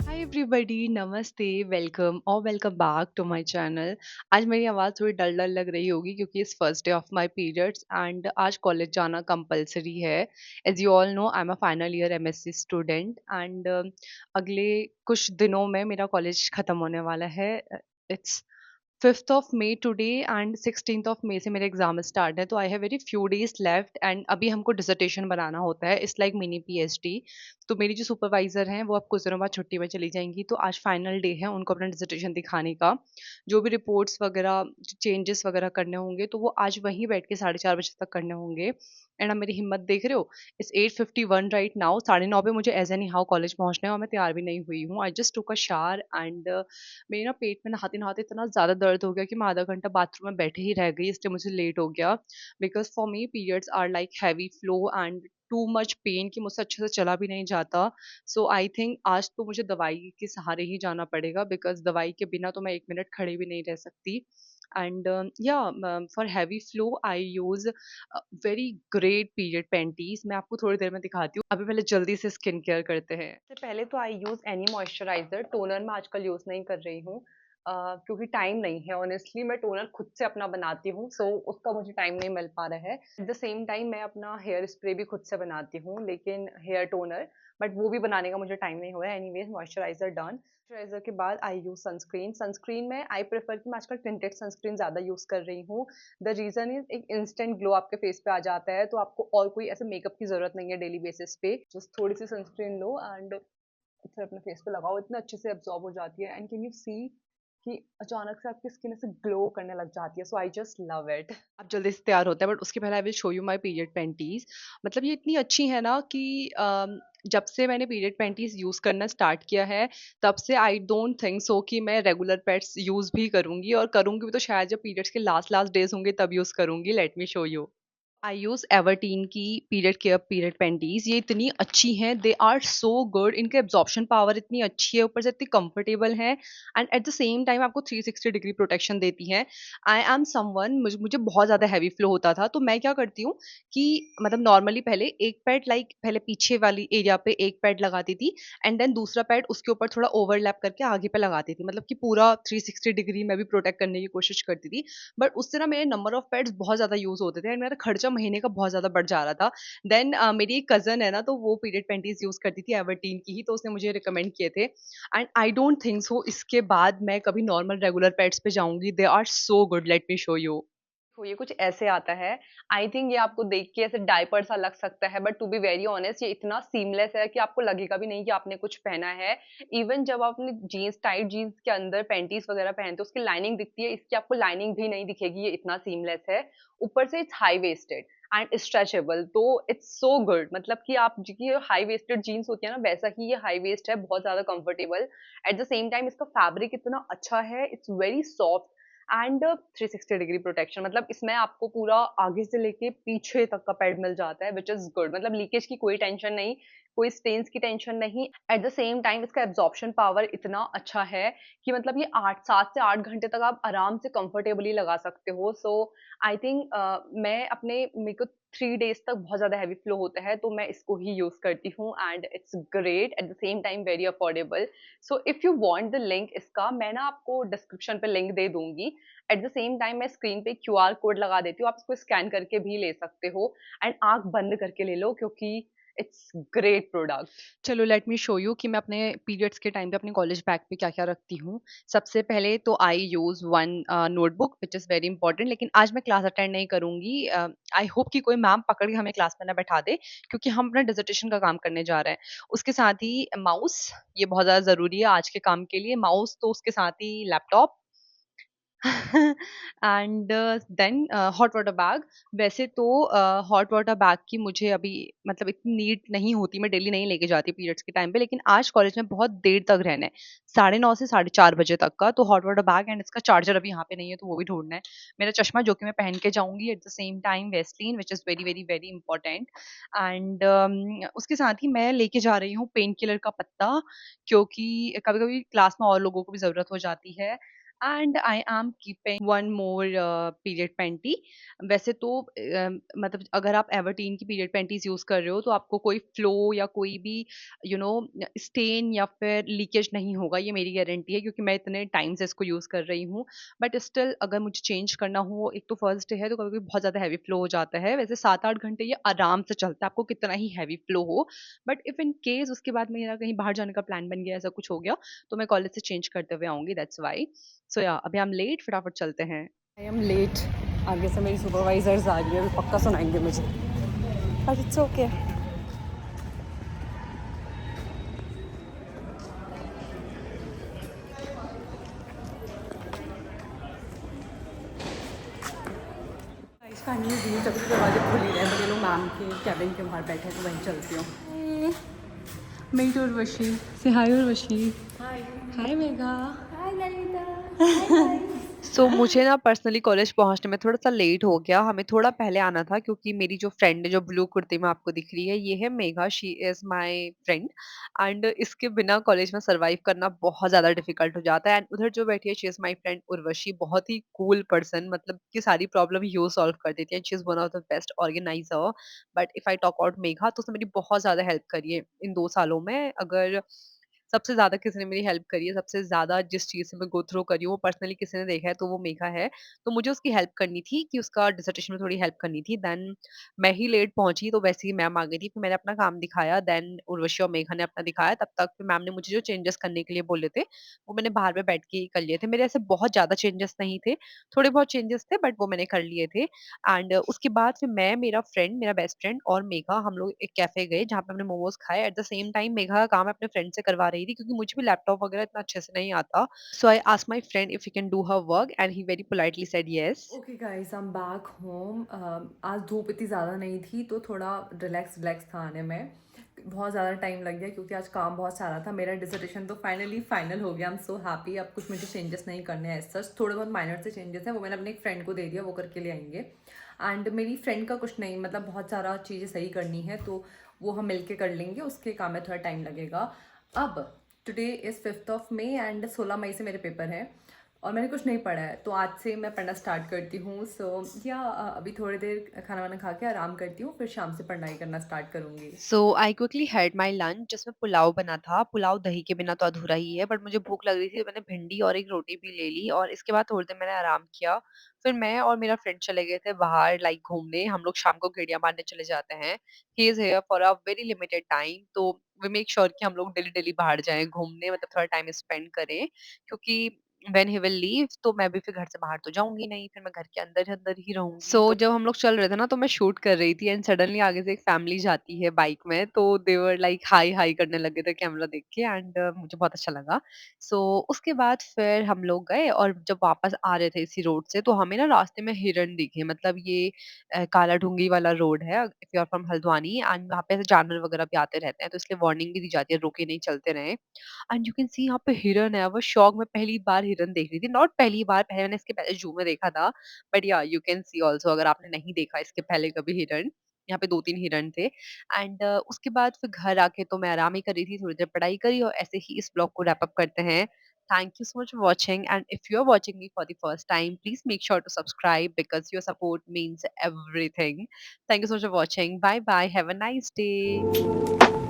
हाय everybody, नमस्ते, welcome और welcome back to my channel. आज मेरी आवाज़ थोड़ी डल डल लग रही होगी क्योंकि it's first day of my periods and आज कॉलेज जाना कंपलसरी है। As you all know, I am a final year MSc student and अगले कुछ दिनों में मेरा कॉलेज ख़त्म होने वाला है। It's 5th of May today and 16th of May से मेरे एग्जाम स्टार्ट है, तो I have very few days left and अभी हमको डिसर्टेशन बनाना होता है। It's like mini PhD. तो मेरी जो सुपरवाइजर हैं वो अब कुछ दिनों बाद छुट्टी में चली जाएंगी, तो आज फाइनल डे है उनको अपना डिसर्टेशन दिखाने का। जो भी रिपोर्ट्स वगैरह चेंजेस वगैरह करने होंगे तो वो आज वहीं बैठ के 4:30 बजे तक करने होंगे। एंड अब मेरी हिम्मत देख रहे हो, इट्स 8:51 राइट नाउ। 9:30 पे मुझे एज एनी हाउ कॉलेज पहुंचना है और मैं तैयार भी नहीं हुई हूँ। I just took a shower and मेरे ना पेट में नहाते-नहाते इतना ज़्यादा दर्द हो गया कि मैं आधा घंटा बाथरूम में बैठे ही रह गई, इसलिए मुझे लेट हो गया। Because for me periods are like heavy flow and too much pain कि मुझसे अच्छे से चला भी नहीं जाता। सो आई थिंक आज तो मुझे दवाई के सहारे ही जाना पड़ेगा, बिकॉज़ दवाई के बिना तो मैं 1 मिनट खड़ी भी नहीं रह सकती। And for heavy flow I use very great period panties. मैं आपको थोड़ी देर में दिखाती हूँ। अभी पहले जल्दी से स्किन केयर करते हैं। सबसे पहले तो आई यूज़ एनी मॉइस्चराइज़र। टोनर मैं आजकल यूज़ नहीं कर रही हूँ क्योंकि टाइम नहीं है। ऑनेस्टली मैं टोनर खुद से अपना बनाती हूँ, सो उसका मुझे टाइम नहीं मिल पा रहा है। एट द सेम टाइम मैं अपना हेयर स्प्रे भी खुद से बनाती हूँ, लेकिन हेयर टोनर, बट वो भी बनाने का मुझे टाइम नहीं हो रहा है। Anyways, moisturiser done. मॉइस्चराइज़र के बाद आई यूज़ सनस्क्रीन। सनस्क्रीन में आई प्रेफर कि मैं आजकल टिंटेड सनस्क्रीन ज़्यादा यूज़ कर रही हूँ। द रीज़न इज़ एक इंस्टेंट ग्लो आपके फेस पे आ जाता है, तो आपको और कोई ऐसे मेकअप की ज़रूरत नहीं है डेली बेसिस पे। जस्ट थोड़ी सी सनस्क्रीन लो एंड फिर अपने फेस पे लगाओ, इतना अच्छे से एब्जॉर्ब हो जाती है एंड कैन यू सी कि अचानक से आपकी स्किन ऐसे ग्लो करने लग जाती है। सो आई जस्ट लव इट। अब जल्दी से तैयार होता है, बट उसके पहले I will show you my period panties. मतलब ये इतनी अच्छी है ना कि जब से मैंने पीरियड पैंटीज यूज करना स्टार्ट किया है, तब से आई डोंट थिंक सो कि मैं रेगुलर पैड्स यूज भी करूंगी, और करूंगी भी तो शायद जब पीरियड्स के लास्ट लास्ट डेज होंगे तब यूज करूंगी। Late me show you. I use एवरटीन की पीरियड केयर पीरियड पैंटीज़। ये इतनी अच्छी हैं, दे आर सो गुड। इनके एब्जॉर्प्शन पावर इतनी अच्छी है, ऊपर से इतनी कंफर्टेबल हैं and at the same time आपको 360 डिग्री प्रोटेक्शन देती हैं। आई एम समवन, मुझे बहुत ज़्यादा हैवी फ्लो होता था, तो मैं क्या करती हूँ कि मतलब नॉर्मली पहले एक पैड, लाइक पहले पीछे वाली एरिया पे एक पैड लगाती थी एंड देन दूसरा पैड उसके ऊपर थोड़ा ओवरलैप करके आगे पे लगाती थी, मतलब कि पूरा 360 डिग्री मैं भी प्रोटेक्ट करने की कोशिश करती थी। बट उससे ना मेरे नंबर ऑफ पेट्स बहुत ज़्यादा यूज़ होते थे एंड मेरा खर्चा महीने का बहुत ज़्यादा बढ़ जा रहा था। देन मेरी एक कज़न है ना, तो वो पीरियड पैंटीज़ यूज़ करती थी एवरटीन की ही, तो उसने मुझे रिकमेंड किए थे and I don't think so इसके बाद मैं कभी नॉर्मल रेगुलर पैड्स पे जाऊँगी। They are so good, let me show you. तो ये कुछ ऐसे आता है। आई थिंक ये आपको देख के ऐसे डायपर सा लग सकता है, but to be very honest ये इतना सीमलेस है कि आपको लगेगा भी नहीं कि आपने कुछ पहना है। इवन जब आप अपने जीन्स, टाइट जीन्स के अंदर पैंटीज वगैरह पहनते हो, उसकी लाइनिंग दिखती है, इसकी आपको लाइनिंग भी नहीं दिखेगी, ये इतना सीमलेस है। ऊपर से it's high waisted and stretchable, तो इट्स सो गुड। मतलब कि आप जी हाई वेस्टेड जीन्स होती है ना, वैसा ही ये हाई वेस्ट है, बहुत ज्यादा comfortable. At the same time इसका फैब्रिक इतना अच्छा है, it's very soft and 360 degree protection. मतलब इसमें आपको पूरा आगे से लेके पीछे तक का पैड मिल जाता है, विच इज गुड। मतलब लीकेज की कोई टेंशन नहीं, कोई स्टेन्स की टेंशन नहीं। एट द सेम टाइम इसका एब्जॉर्प्शन पावर इतना अच्छा है कि मतलब ये 7 से 8 घंटे तक आप आराम से कंफर्टेबली लगा सकते हो। सो आई थिंक मैं अपने, मेरे को 3 डेज तक बहुत ज्यादा हैवी फ्लो होता है, तो मैं इसको ही यूज करती हूँ and it's great, at the same time very affordable. So if you want the link इसका, मैं ना आपको डिस्क्रिप्शन पे लिंक दे दूंगी। एट द सेम टाइम मैं स्क्रीन पे क्यूआर कोड लगा देती हूँ, आप इसको स्कैन करके भी ले सकते हो एंड आंख बंद करके ले लो, क्योंकि इट्स ग्रेट प्रोडक्ट। चलो लेट मी शो यू कि मैं अपने पीरियड्स के टाइम पे अपने कॉलेज बैग पे क्या क्या रखती हूँ। सबसे पहले तो I use one notebook which is very important, लेकिन आज मैं क्लास अटेंड नहीं करूंगी। आई होप कि कोई मैम पकड़ के हमें क्लास में ना बैठा दे, क्योंकि हम अपना डिसर्टेशन का काम करने जा रहे हैं। उसके साथ ही माउस, ये बहुत ज़्यादा ज़रूरी है आज के काम के लिए। माउस, तो उसके साथ ही laptop, and then hot water bag. वैसे तो हॉट वाटर बैग की मुझे अभी मतलब इतनी नीड नहीं होती, मैं डेली नहीं लेके जाती पीरियड्स के टाइम पे, लेकिन आज कॉलेज में बहुत देर तक रहना है, 9:30 से 4:30 बजे तक का, तो हॉट वाटर बैग एंड इसका चार्जर अभी यहाँ पे नहीं है, तो वो भी ढूंढना है। मेरा चश्मा जो कि मैं पहन के जाऊंगी, at the same time Vaseline which is very very very important. And उसके साथ ही मैं लेके जा रही हूँ पेन किलर का पत्ता, क्योंकि कभी कभी क्लास में और लोगों को भी ज़रूरत हो जाती है। And I am keeping one more period panty. वैसे तो मतलब अगर आप एवर्टीन की पीरियड पैंटीज यूज कर रहे हो तो आपको कोई फ्लो या कोई भी स्टेन या फिर लीकेज नहीं होगा, ये मेरी गारंटी है, क्योंकि मैं इतने टाइम से इसको यूज कर रही हूँ। बट स्टिल अगर मुझे चेंज करना हो, एक तो फर्स्ट डे है तो कभी कभी बहुत ज्यादा हैवी फ्लो हो जाता है। वैसे 7-8 घंटे ये आराम से चलता है, आपको कितना ही हैवी फ्लो हो। बट इफ इन केस उसके बाद मेरा कहीं बाहर जाने का प्लान बन गया, ऐसा कुछ हो गया, तो मैं कॉलेज से चेंज करते हुए आऊंगी, दैट्स वाई। सो या अभी हम लेट, फटाफट चलते हैं। I am late. आगे से मेरी सुपरवाइजर्स आ रही है, अभी पक्का सुनाएंगे मुझे, but it's okay. Guys finally the, जब भी दरवाजे खुल ही रहे हैं, बट ये लोग मैम के कैबिन के बाहर बैठे हैं, तो वहीं चलती हूँ। Meet Urvashi, say hi Urvashi. Hi Megha. Hi Nainita. Hi guys. So मुझे ना पर्सनली कॉलेज पहुंचने में थोड़ा सा लेट हो गया, हमें थोड़ा पहले आना था, क्योंकि मेरी जो फ्रेंड है जो ब्लू कुर्ते में आपको दिख रही है, ये है Megha, she is my friend. And इसके बिना कॉलेज में सरवाइव करना बहुत ज्यादा डिफिकल्ट हो जाता है। एंड उधर जो बैठी है, she is my friend Urvashi, बहुत ही कूल पर्सन, मतलब कि सारी प्रॉब्लम यो सॉल्व कर देती है, she is one of the best organiser. But if I talk about Megha, तो उसने मेरी बहुत ज्यादा हेल्प करी है इन 2 सालों में। अगर सबसे ज़्यादा किसी ने मेरी हेल्प करी है, सबसे ज़्यादा जिस चीज़ से मैं गो थ्रू करी हूँ, वो पर्सनली किसी ने देखा है, तो वो मेघा है। तो मुझे उसकी हेल्प करनी थी, कि उसका डिसर्टेशन में थोड़ी हेल्प करनी थी। देन मैं ही लेट पहुँची, तो वैसे ही मैम आ गई थी, फिर मैंने अपना काम दिखाया, देन उर्वशी और मेघा ने अपना दिखाया। तब तक फिर मैम ने मुझे जो चेंजेस करने के लिए बोले थे, वो मैंने बाहर में बैठ के ही कर लिए थे। मेरे ऐसे बहुत ज़्यादा चेंजेस नहीं थे, थोड़े बहुत चेंजेस थे, बट वो मैंने कर लिए थे। एंड उसके बाद फिर मैं, मेरा फ्रेंड, मेरा बेस्ट फ्रेंड और मेघा, हम लोग एक कैफ़े गए, जहाँ पे हमने मोमोज़ खाए। At the same time Megha का काम अपने फ्रेंड से करवा रही थी, क्योंकि मुझे भी लैपटॉप वगैरह इतना अच्छे से नहीं आता। So I asked my friend if he can do her work and he very politely said yes. Okay guys, I am back home. आज धूप इतनी ज़्यादा नहीं थी, तो थोड़ा रिलैक्स रिलैक्स था आने में। बहुत ज़्यादा टाइम लग गया क्योंकि आज काम बहुत सारा था। मेरा डिसर्टेशन तो फाइनली फाइनल हो गया। I am so happy. अब कुछ मुझे चेंजेस नहीं करने हैं, सच थोड़े बहुत माइनर से चेंजेस हैं, वो मैंने अपने एक फ्रेंड को दे दिया, वो करके ले आएंगे। एंड मेरी फ्रेंड का कुछ नहीं, मतलब बहुत सारा चीज़ें सही करनी है, तो वो हम मिल के कर लेंगे। उसके काम में थोड़ा टाइम लगेगा। अब टुडे इज़ 5 मई एंड 16 मई से मेरे पेपर हैं, और मैंने कुछ नहीं पढ़ा है, तो आज से मैं पढ़ना स्टार्ट करती हूँ। सो या अभी थोड़ी देर खाना वाना खा के आराम करती हूँ, फिर शाम से पढ़ाई करना स्टार्ट करूँगी। So I quickly had my lunch, जिसमें पुलाव बना था। पुलाव दही के बिना तो अधूरा ही है, बट मुझे भूख लग रही थी, तो मैंने भिंडी और एक रोटी भी ले ली, और इसके बाद थोड़ी देर मैंने आराम किया। फिर मैं और मेरा फ्रेंड चले गए थे बाहर, लाइक घूमने। हम लोग शाम को गेड़िया मारने चले जाते हैं। He is here for a very limited time, तो वी मेक श्योर कि हम लोग डेली डेली बाहर जाएं घूमने, मतलब थोड़ा टाइम स्पेंड करें, क्योंकि व्हेन ही विल लीव, तो मैं भी फिर घर से बाहर तो जाऊंगी नहीं, फिर मैं घर के अंदर ही रहूंगी। सो जब हम लोग चल रहे थे ना, तो मैं शूट कर रही थी, एंड सडनली आगे से एक फैमिली जाती है बाइक में, तो दे वर लाइक हाई हाई करने लगे थे कैमरा देख के, एंड मुझे बहुत अच्छा लगा। सो उसके बाद फिर हम लोग गए, और जब वापस आ रहे थे इसी रोड से, तो हमें ना रास्ते में हिरन दिखे। मतलब ये काला ढूंगी वाला रोड है, if you are from Haldwani, and वहाँ पे ऐसे जानवर वगैरह भी आते रहते हैं, तो इसलिए वार्निंग भी दी जाती है, रुके नहीं, चलते रहे। एंड यू कैन सी यहाँ पे हिरन है। वो शौक में पहली बार हिरन देख रही थी, नॉट पहली बार, पहले मैंने इसके पहले जू में देखा था, बट या यू कैन सी ऑल्सो, अगर आपने नहीं देखा इसके पहले कभी हिरन, यहाँ पे 2-3 हिरन थे। एंड उसके बाद फिर घर आके तो मैं आराम ही कर रही थी, थोड़ी देर पढ़ाई करी, और ऐसे ही इस ब्लॉग को रैप अप करते हैं। Thank you so much for watching, and if you are watching me for the first time, please make sure to subscribe, because your support means everything. Thank you so much for watching, bye bye, have a nice day.